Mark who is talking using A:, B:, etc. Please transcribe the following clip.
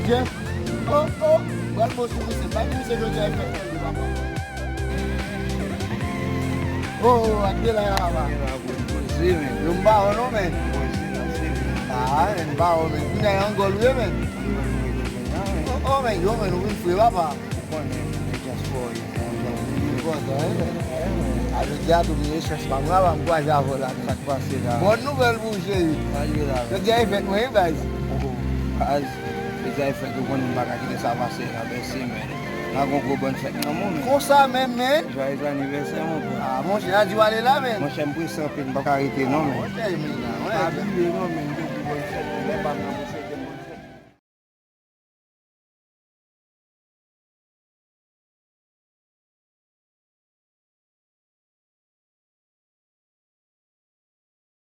A: Jeff. Oh, bon mot sur monsieur. Pas de monsieur Joseph. Oh, aqui lá, Lumba, não, man. Ah, Lumba, man. Não é Angolê, man. Oh, man, eu, man, não fui lá, pá. Ajudado me deixa as palavras, vou já vou lá, tá com você já. Boa nouvelle, bouger. Eu já evento, não é, velho?
B: As já feito o bom bagagem dessa vacina, bem sim, na gongo bonne fête no moment.
A: Comme ça même, man.
B: Joyeux anniversaire mon bon.
A: Ah, mon cher, tu vas aller là, man.
B: Mon cher pour ça, puis pas arrêter non mais.
A: Ok, man.
B: Ah, bien non mais bonne fête, mais pas